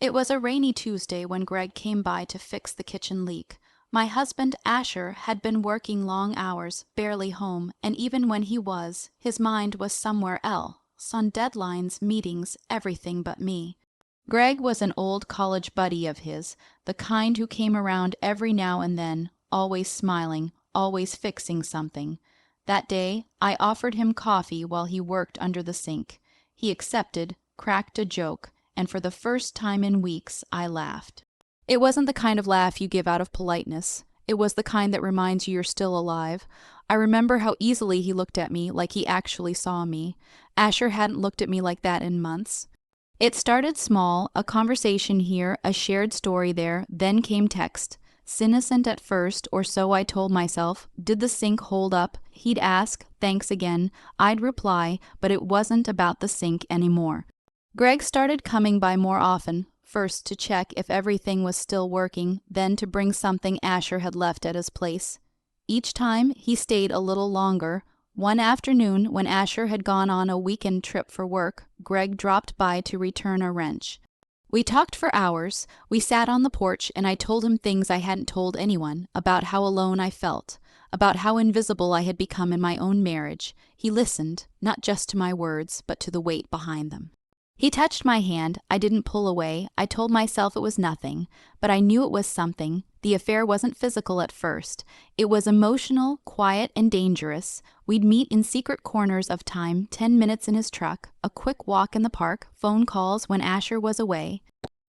It was a rainy Tuesday when Greg came by to fix the kitchen leak. My husband, Asher, had been working long hours, barely home, and even when he was, his mind was somewhere else, on deadlines, meetings, everything but me. Greg was an old college buddy of his, the kind who came around every now and then, always smiling, always fixing something. That day, I offered him coffee while he worked under the sink. He accepted, cracked a joke, and for the first time in weeks, I laughed. It wasn't the kind of laugh you give out of politeness. It was the kind that reminds you you're still alive. I remember how easily he looked at me, like he actually saw me. Asher hadn't looked at me like that in months. It started small, a conversation here, a shared story there, then came text. Innocent at first, or so I told myself. Did the sink hold up? He'd ask, thanks again. I'd reply, but it wasn't about the sink anymore. Greg started coming by more often, first to check if everything was still working, then to bring something Asher had left at his place. Each time, he stayed a little longer. One afternoon, when Asher had gone on a weekend trip for work, Greg dropped by to return a wrench. We talked for hours. We sat on the porch, and I told him things I hadn't told anyone, about how alone I felt, about how invisible I had become in my own marriage. He listened, not just to my words, but to the weight behind them. He touched my hand. I didn't pull away. I told myself it was nothing, but I knew it was something. The affair wasn't physical at first. It was emotional, quiet, and dangerous. We'd meet in secret corners of time, 10 minutes in his truck, a quick walk in the park, phone calls when Asher was away.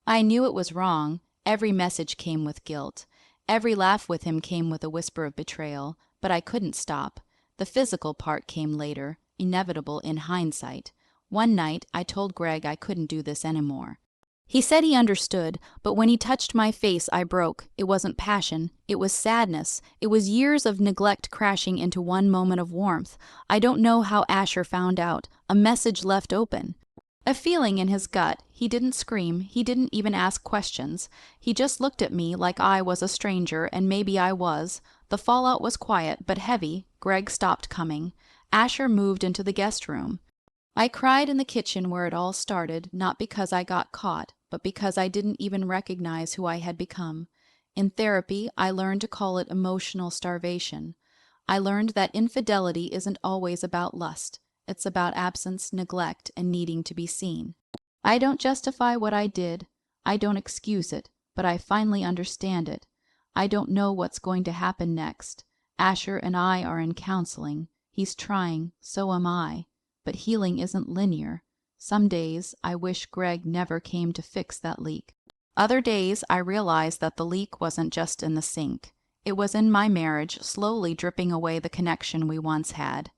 I knew it was wrong. Every message came with guilt. Every laugh with him came with a whisper of betrayal, but I couldn't stop. The physical part came later, inevitable in hindsight. One night, I told Greg I couldn't do this anymore. He said he understood, but when he touched my face, I broke. It wasn't passion. It was sadness. It was years of neglect crashing into one moment of warmth. I don't know how Asher found out. A message left open. A feeling in his gut. He didn't scream. He didn't even ask questions. He just looked at me like I was a stranger, and maybe I was. The fallout was quiet, but heavy. Greg stopped coming. Asher moved into the guest room. I cried in the kitchen where it all started, not because I got caught, but because I didn't even recognize who I had become. In therapy, I learned to call it emotional starvation. I learned that infidelity isn't always about lust. It's about absence, neglect, and needing to be seen. I don't justify what I did. I don't excuse it, but I finally understand it. I don't know what's going to happen next. Asher and I are in counseling. He's trying, so am I. But healing isn't linear. Some days, I wish Greg never came to fix that leak. Other days, I realized that the leak wasn't just in the sink. It was in my marriage, slowly dripping away the connection we once had.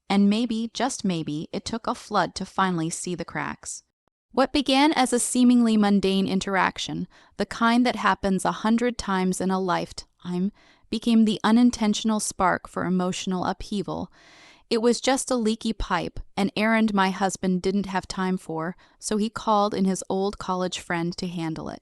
And maybe, just maybe, it took a flood to finally see the cracks. What began as a seemingly mundane interaction, the kind that happens 100 times in a lifetime, became the unintentional spark for emotional upheaval. It was just a leaky pipe, an errand my husband didn't have time for, so he called in his old college friend to handle it.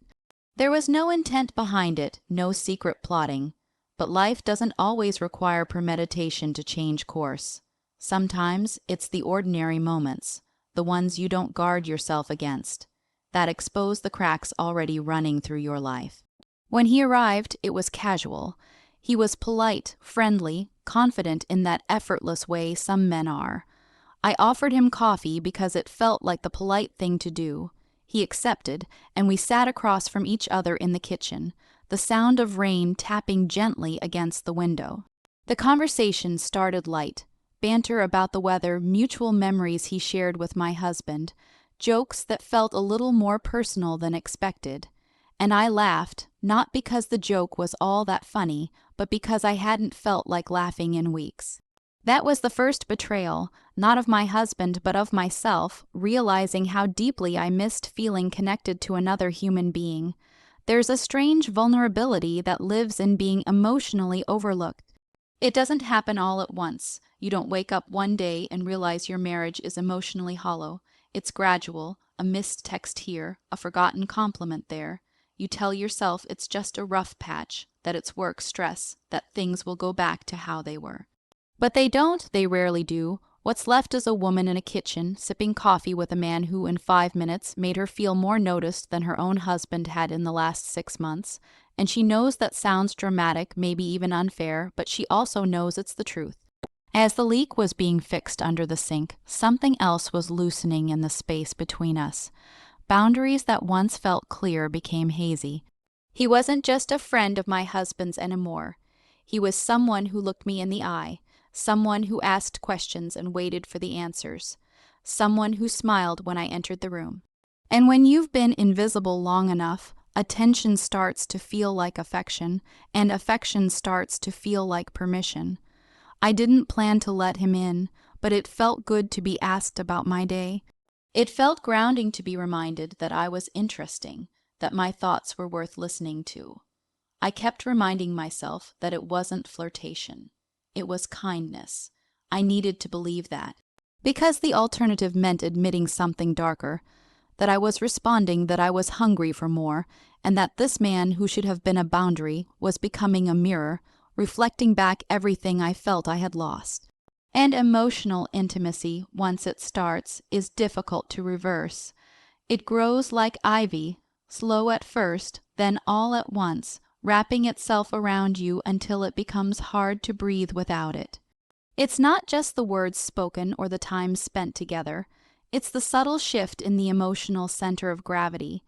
There was no intent behind it, no secret plotting. But life doesn't always require premeditation to change course. Sometimes it's the ordinary moments, the ones you don't guard yourself against, that expose the cracks already running through your life. When he arrived, it was casual. He was polite, friendly, confident in that effortless way some men are. I offered him coffee because it felt like the polite thing to do. He accepted, and we sat across from each other in the kitchen, the sound of rain tapping gently against the window. The conversation started light. Banter about the weather, mutual memories he shared with my husband, jokes that felt a little more personal than expected. And I laughed, not because the joke was all that funny, but because I hadn't felt like laughing in weeks. That was the first betrayal, not of my husband but of myself, realizing how deeply I missed feeling connected to another human being. There's a strange vulnerability that lives in being emotionally overlooked. It doesn't happen all at once. You don't wake up one day and realize your marriage is emotionally hollow. It's gradual, a missed text here, a forgotten compliment there. You tell yourself it's just a rough patch, that it's work stress, that things will go back to how they were. But they don't, they rarely do, What's left is a woman in a kitchen, sipping coffee with a man who, in 5 minutes, made her feel more noticed than her own husband had in the last 6 months, and she knows that sounds dramatic, maybe even unfair, but she also knows it's the truth. As the leak was being fixed under the sink, something else was loosening in the space between us. Boundaries that once felt clear became hazy. He wasn't just a friend of my husband's anymore. He was someone who looked me in the eye, someone who asked questions and waited for the answers, someone who smiled when I entered the room. And when you've been invisible long enough, attention starts to feel like affection, and affection starts to feel like permission. I didn't plan to let him in, but it felt good to be asked about my day. It felt grounding to be reminded that I was interesting, that my thoughts were worth listening to. I kept reminding myself that it wasn't flirtation. It was kindness. I needed to believe that. Because the alternative meant admitting something darker, that I was responding, that I was hungry for more, and that this man who should have been a boundary was becoming a mirror, reflecting back everything I felt I had lost. And emotional intimacy, once it starts, is difficult to reverse. It grows like ivy, slow at first, then all at once, wrapping itself around you until it becomes hard to breathe without it. It's not just the words spoken or the time spent together. It's the subtle shift in the emotional center of gravity.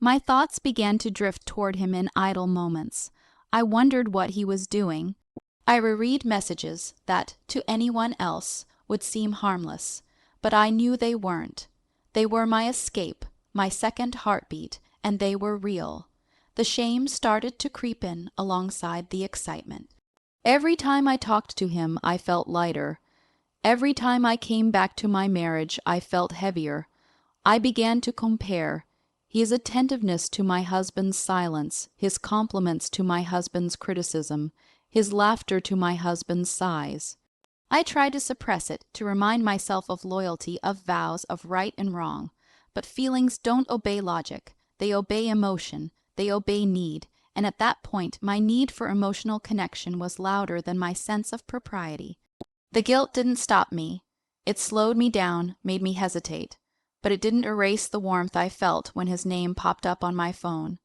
My thoughts began to drift toward him in idle moments. I wondered what he was doing. I reread messages that, to anyone else, would seem harmless, but I knew they weren't. They were my escape, my second heartbeat, and they were real. The shame started to creep in alongside the excitement. Every time I talked to him, I felt lighter. Every time I came back to my marriage, I felt heavier. I began to compare his attentiveness to my husband's silence, his compliments to my husband's criticism, his laughter to my husband's sighs. I tried to suppress it, to remind myself of loyalty, of vows, of right and wrong. But feelings don't obey logic. They obey emotion. They obey need. And at that point, my need for emotional connection was louder than my sense of propriety. The guilt didn't stop me. It slowed me down, made me hesitate. But it didn't erase the warmth I felt when his name popped up on my phone.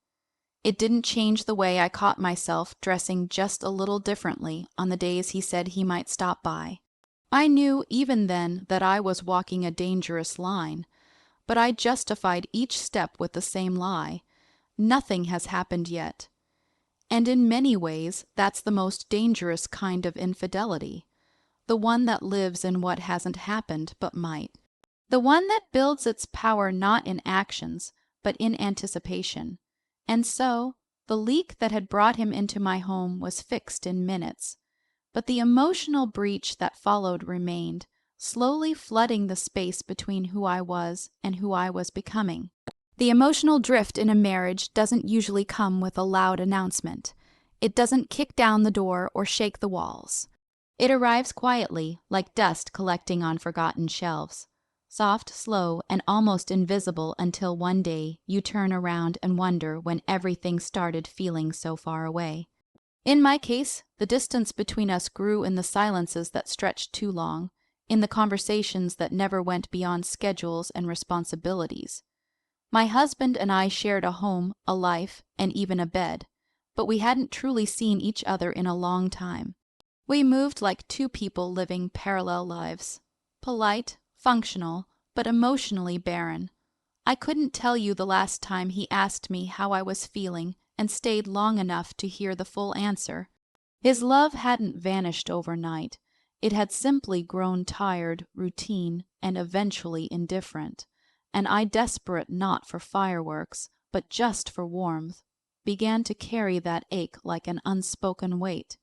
It didn't change the way I caught myself dressing just a little differently on the days he said he might stop by. I knew even then that I was walking a dangerous line, but I justified each step with the same lie. Nothing has happened yet. And in many ways, that's the most dangerous kind of infidelity. The one that lives in what hasn't happened but might. The one that builds its power not in actions, but in anticipation. And so, the leak that had brought him into my home was fixed in minutes. But the emotional breach that followed remained, slowly flooding the space between who I was and who I was becoming. The emotional drift in a marriage doesn't usually come with a loud announcement. It doesn't kick down the door or shake the walls. It arrives quietly, like dust collecting on forgotten shelves. Soft, slow, and almost invisible until one day you turn around and wonder when everything started feeling so far away. In my case, the distance between us grew in the silences that stretched too long, in the conversations that never went beyond schedules and responsibilities. My husband and I shared a home, a life, and even a bed, but we hadn't truly seen each other in a long time. We moved like two people living parallel lives, polite, functional, but emotionally barren. I couldn't tell you the last time he asked me how I was feeling and stayed long enough to hear the full answer. His love hadn't vanished overnight. It had simply grown tired, routine, and eventually indifferent. And I, desperate not for fireworks, but just for warmth, began to carry that ache like an unspoken weight.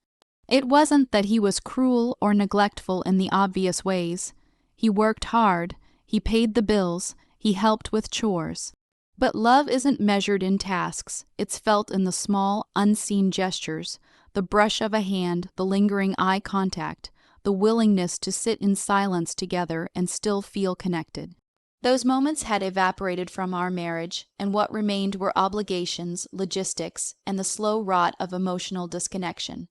It wasn't that he was cruel or neglectful in the obvious ways. He worked hard, he paid the bills, he helped with chores. But love isn't measured in tasks, it's felt in the small, unseen gestures, the brush of a hand, the lingering eye contact, the willingness to sit in silence together and still feel connected. Those moments had evaporated from our marriage, and what remained were obligations, logistics, and the slow rot of emotional disconnection.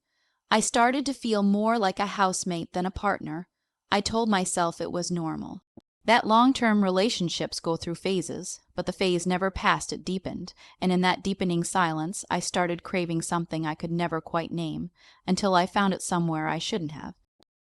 I started to feel more like a housemate than a partner, I told myself it was normal. That long-term relationships go through phases, but the phase never passed, it deepened, and in that deepening silence, I started craving something I could never quite name, until I found it somewhere I shouldn't have.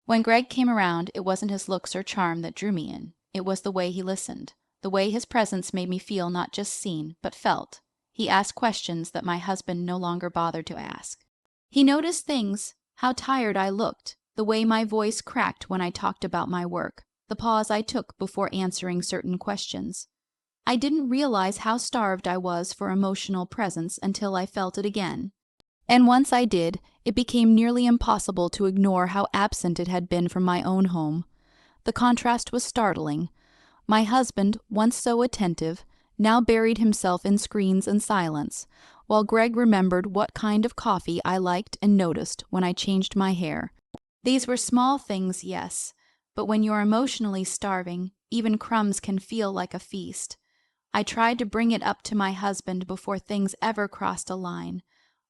When Greg came around, it wasn't his looks or charm that drew me in. It was the way he listened, the way his presence made me feel not just seen, but felt. He asked questions that my husband no longer bothered to ask. He noticed things, how tired I looked, the way my voice cracked when I talked about my work, the pause I took before answering certain questions. I didn't realize how starved I was for emotional presence until I felt it again. And once I did, it became nearly impossible to ignore how absent it had been from my own home. The contrast was startling. My husband, once so attentive, now buried himself in screens and silence, while Greg remembered what kind of coffee I liked and noticed when I changed my hair. These were small things, yes, but when you're emotionally starving, even crumbs can feel like a feast. I tried to bring it up to my husband before things ever crossed a line.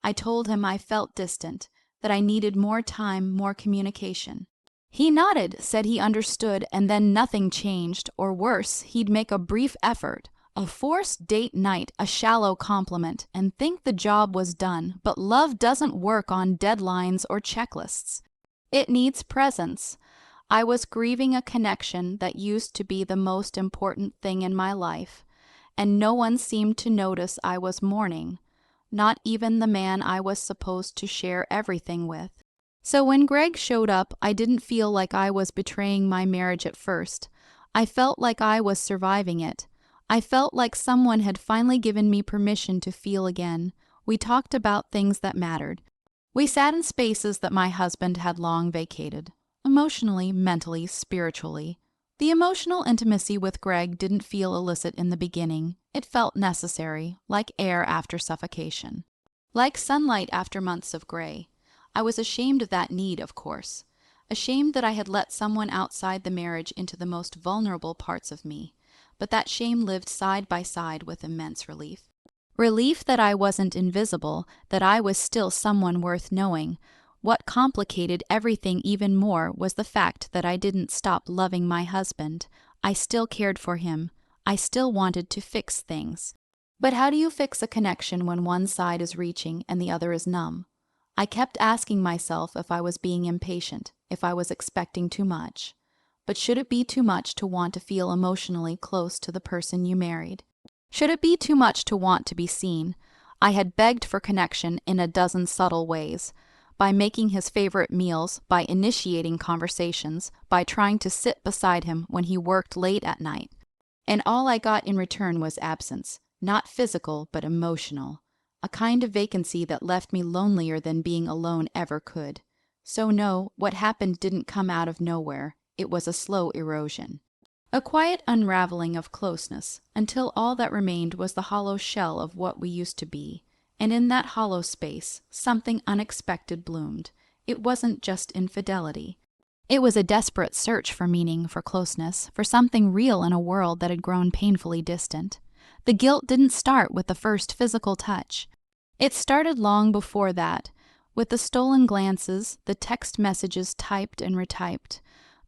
I told him I felt distant, that I needed more time, more communication. He nodded, said he understood, and then nothing changed, or worse, he'd make a brief effort, a forced date night, a shallow compliment, and think the job was done, but love doesn't work on deadlines or checklists. It needs presence. I was grieving a connection that used to be the most important thing in my life, and no one seemed to notice I was mourning, not even the man I was supposed to share everything with. So when Greg showed up, I didn't feel like I was betraying my marriage at first. I felt like I was surviving it. I felt like someone had finally given me permission to feel again. We talked about things that mattered. We sat in spaces that my husband had long vacated. Emotionally, mentally, spiritually. The emotional intimacy with Greg didn't feel illicit in the beginning. It felt necessary, like air after suffocation. Like sunlight after months of gray. I was ashamed of that need, of course. Ashamed that I had let someone outside the marriage into the most vulnerable parts of me. But that shame lived side by side with immense relief. Relief that I wasn't invisible, that I was still someone worth knowing. What complicated everything even more was the fact that I didn't stop loving my husband. I still cared for him. I still wanted to fix things. But how do you fix a connection when one side is reaching and the other is numb? I kept asking myself if I was being impatient, if I was expecting too much. But should it be too much to want to feel emotionally close to the person you married? Should it be too much to want to be seen? I had begged for connection in a dozen subtle ways. By making his favorite meals, by initiating conversations, by trying to sit beside him when he worked late at night. And all I got in return was absence, not physical but emotional. A kind of vacancy that left me lonelier than being alone ever could. So no, what happened didn't come out of nowhere. It was a slow erosion. A quiet unraveling of closeness, until all that remained was the hollow shell of what we used to be. And in that hollow space, something unexpected bloomed. It wasn't just infidelity. It was a desperate search for meaning, for closeness, for something real in a world that had grown painfully distant. The guilt didn't start with the first physical touch. It started long before that, with the stolen glances, the text messages typed and retyped,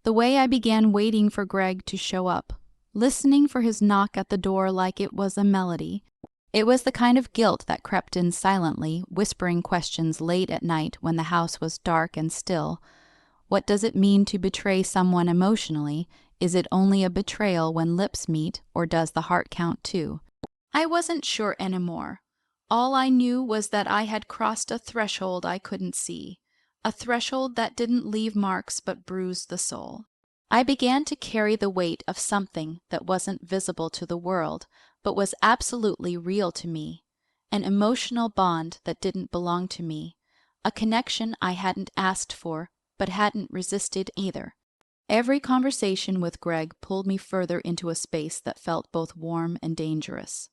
the way I began waiting for Greg to show up, listening for his knock at the door like it was a melody. It was the kind of guilt that crept in silently, whispering questions late at night when the house was dark and still. What does it mean to betray someone emotionally? Is it only a betrayal when lips meet, or does the heart count too? I wasn't sure anymore. All I knew was that I had crossed a threshold I couldn't see, a threshold that didn't leave marks but bruised the soul. I began to carry the weight of something that wasn't visible to the world, but was absolutely real to me, an emotional bond that didn't belong to me, a connection I hadn't asked for, but hadn't resisted either. Every conversation with Greg pulled me further into a space that felt both warm and dangerous.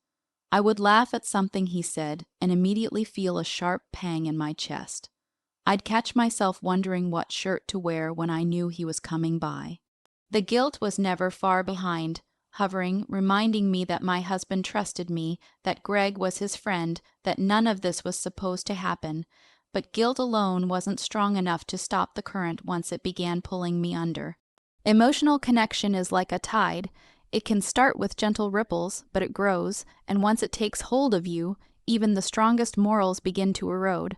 I would laugh at something he said and immediately feel a sharp pang in my chest. I'd catch myself wondering what shirt to wear when I knew he was coming by. The guilt was never far behind, hovering, reminding me that my husband trusted me, that Greg was his friend, that none of this was supposed to happen. But guilt alone wasn't strong enough to stop the current once it began pulling me under. Emotional connection is like a tide. It can start with gentle ripples, but it grows, and once it takes hold of you, even the strongest morals begin to erode.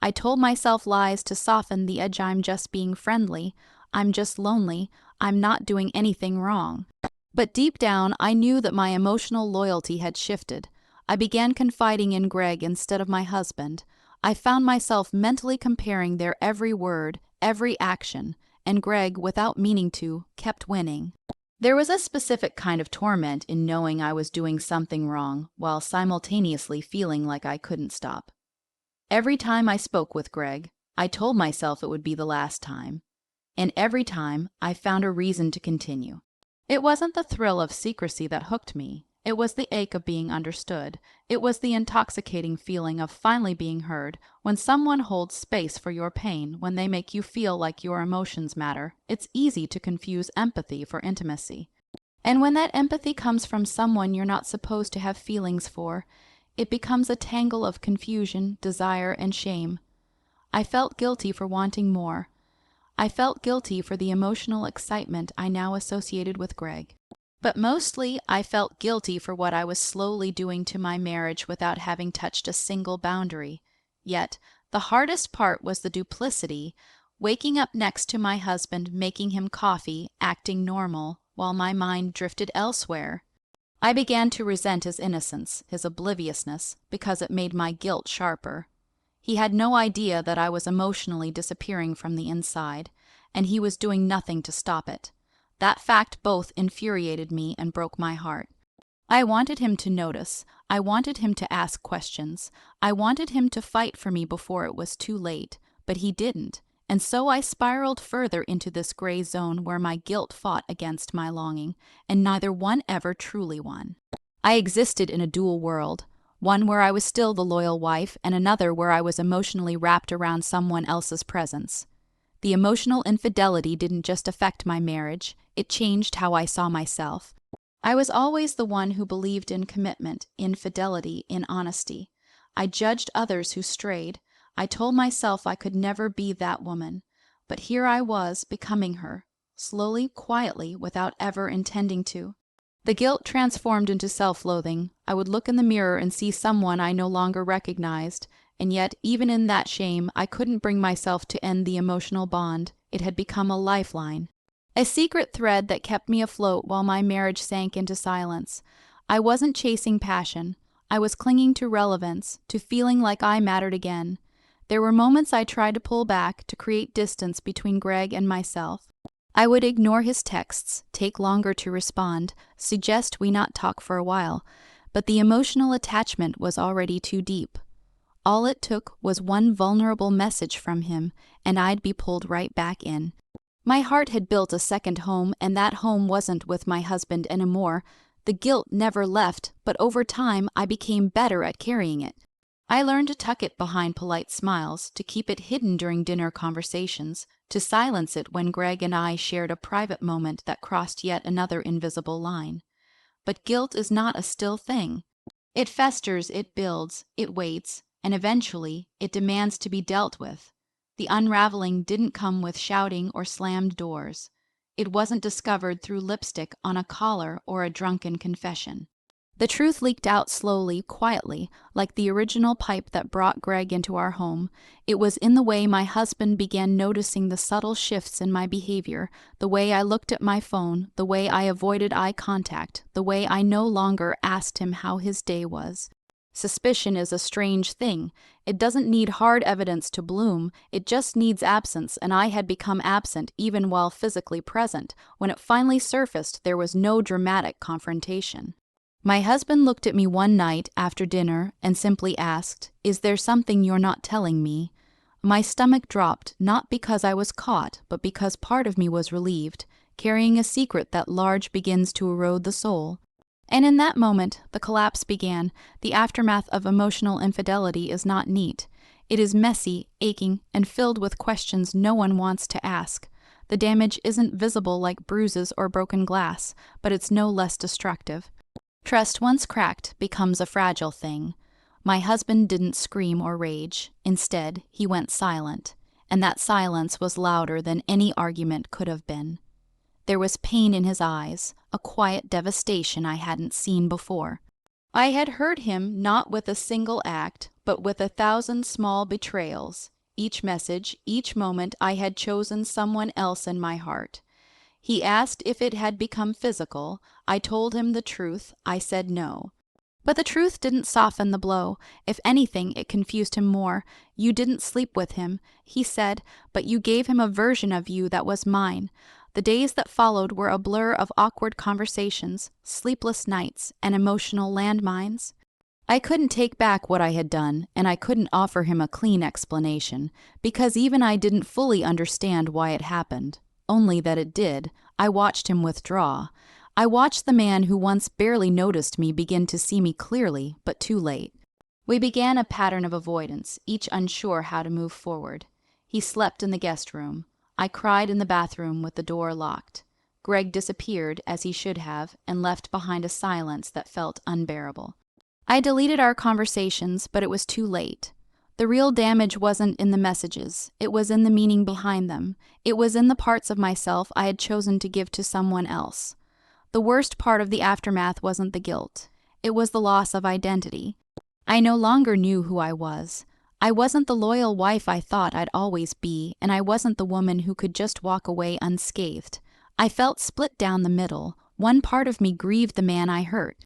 I told myself lies to soften the edge. I'm just being friendly. I'm just lonely. I'm not doing anything wrong. But deep down, I knew that my emotional loyalty had shifted. I began confiding in Greg instead of my husband. I found myself mentally comparing their every word, every action, and Greg, without meaning to, kept winning. There was a specific kind of torment in knowing I was doing something wrong while simultaneously feeling like I couldn't stop. Every time I spoke with Greg, I told myself it would be the last time, and every time I found a reason to continue. It wasn't the thrill of secrecy that hooked me. It was the ache of being understood. It was the intoxicating feeling of finally being heard. When someone holds space for your pain, when they make you feel like your emotions matter, it's easy to confuse empathy for intimacy. And when that empathy comes from someone you're not supposed to have feelings for, it becomes a tangle of confusion, desire, and shame. I felt guilty for wanting more. I felt guilty for the emotional excitement I now associated with Greg. But mostly, I felt guilty for what I was slowly doing to my marriage without having touched a single boundary. Yet, the hardest part was the duplicity, waking up next to my husband, making him coffee, acting normal, while my mind drifted elsewhere. I began to resent his innocence, his obliviousness, because it made my guilt sharper. He had no idea that I was emotionally disappearing from the inside, and he was doing nothing to stop it. That fact both infuriated me and broke my heart. I wanted him to notice. I wanted him to ask questions. I wanted him to fight for me before it was too late, but he didn't, and so I spiraled further into this gray zone where my guilt fought against my longing, and neither one ever truly won. I existed in a dual world, one where I was still the loyal wife, and another where I was emotionally wrapped around someone else's presence. The emotional infidelity didn't just affect my marriage, it changed how I saw myself. I was always the one who believed in commitment, in fidelity, in honesty. I judged others who strayed. I told myself I could never be that woman. But here I was, becoming her, slowly, quietly, without ever intending to. The guilt transformed into self-loathing. I would look in the mirror and see someone I no longer recognized, and yet, even in that shame, I couldn't bring myself to end the emotional bond. It had become a lifeline. A secret thread that kept me afloat while my marriage sank into silence. I wasn't chasing passion. I was clinging to relevance, to feeling like I mattered again. There were moments I tried to pull back, to create distance between Greg and myself. I would ignore his texts, take longer to respond, suggest we not talk for a while, but the emotional attachment was already too deep. All it took was one vulnerable message from him, and I'd be pulled right back in. My heart had built a second home, and that home wasn't with my husband anymore. The guilt never left, but over time I became better at carrying it. I learned to tuck it behind polite smiles, to keep it hidden during dinner conversations, to silence it when Greg and I shared a private moment that crossed yet another invisible line. But guilt is not a still thing. It festers, it builds, it waits, and eventually it demands to be dealt with. The unraveling didn't come with shouting or slammed doors. It wasn't discovered through lipstick on a collar or a drunken confession. The truth leaked out slowly, quietly, like the original pipe that brought Greg into our home. It was in the way my husband began noticing the subtle shifts in my behavior, the way I looked at my phone, the way I avoided eye contact, the way I no longer asked him how his day was. Suspicion is a strange thing. It doesn't need hard evidence to bloom, it just needs absence, and I had become absent even while physically present. When it finally surfaced, there was no dramatic confrontation. My husband looked at me one night after dinner and simply asked, "Is there something you're not telling me?" My stomach dropped, not because I was caught, but because part of me was relieved, carrying a secret that large begins to erode the soul. And in that moment, the collapse began. The aftermath of emotional infidelity is not neat. It is messy, aching, and filled with questions no one wants to ask. The damage isn't visible like bruises or broken glass, but it's no less destructive. Trust once cracked becomes a fragile thing. My husband didn't scream or rage. Instead, he went silent, and that silence was louder than any argument could have been. There was pain in his eyes, a quiet devastation I hadn't seen before. I had hurt him not with a single act, but with 1,000 small betrayals. Each message, each moment I had chosen someone else in my heart. He asked if it had become physical. I told him the truth. I said no. But the truth didn't soften the blow. If anything, it confused him more. You didn't sleep with him, he said, but you gave him a version of you that was mine. The days that followed were a blur of awkward conversations, sleepless nights, and emotional landmines. I couldn't take back what I had done, and I couldn't offer him a clean explanation, because even I didn't fully understand why it happened. Only that it did. I watched him withdraw. I watched the man who once barely noticed me begin to see me clearly, but too late. We began a pattern of avoidance, each unsure how to move forward. He slept in the guest room. I cried in the bathroom with the door locked. Greg disappeared, as he should have, and left behind a silence that felt unbearable. I deleted our conversations, but it was too late. The real damage wasn't in the messages. It was in the meaning behind them. It was in the parts of myself I had chosen to give to someone else. The worst part of the aftermath wasn't the guilt. It was the loss of identity. I no longer knew who I was. I wasn't the loyal wife I thought I'd always be, and I wasn't the woman who could just walk away unscathed. I felt split down the middle. One part of me grieved the man I hurt.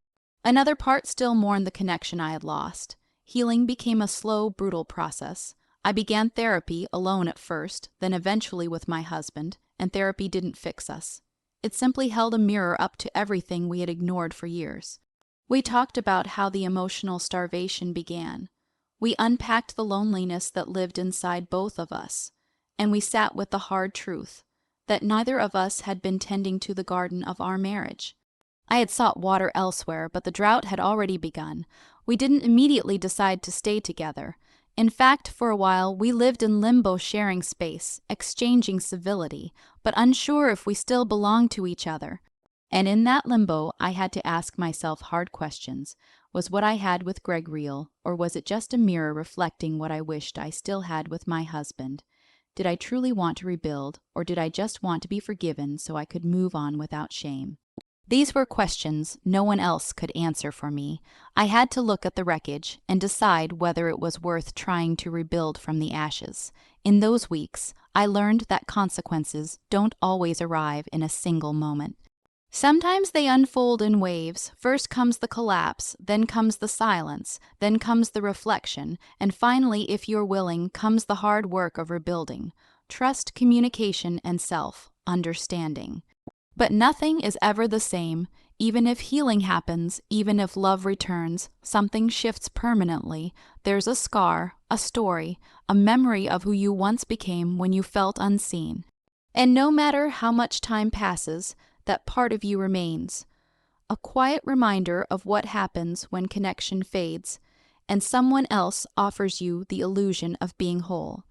Another part still mourned the connection I had lost. Healing became a slow, brutal process. I began therapy alone at first, then eventually with my husband, and therapy didn't fix us. It simply held a mirror up to everything we had ignored for years. We talked about how the emotional starvation began. We unpacked the loneliness that lived inside both of us, and we sat with the hard truth that neither of us had been tending to the garden of our marriage. I had sought water elsewhere, but the drought had already begun. We didn't immediately decide to stay together. In fact, for a while, we lived in limbo, sharing space, exchanging civility, but unsure if we still belonged to each other. And in that limbo, I had to ask myself hard questions. Was what I had with Greg real, or was it just a mirror reflecting what I wished I still had with my husband? Did I truly want to rebuild, or did I just want to be forgiven so I could move on without shame? These were questions no one else could answer for me. I had to look at the wreckage and decide whether it was worth trying to rebuild from the ashes. In those weeks, I learned that consequences don't always arrive in a single moment. Sometimes they unfold in waves. First comes the collapse, then comes the silence, then comes the reflection, and finally, if you're willing, comes the hard work of rebuilding. Trust, communication, and self-understanding. But nothing is ever the same. Even if healing happens, even if love returns, something shifts permanently. There's a scar, a story, a memory of who you once became when you felt unseen. And no matter how much time passes, that part of you remains. A quiet reminder of what happens when connection fades, and someone else offers you the illusion of being whole.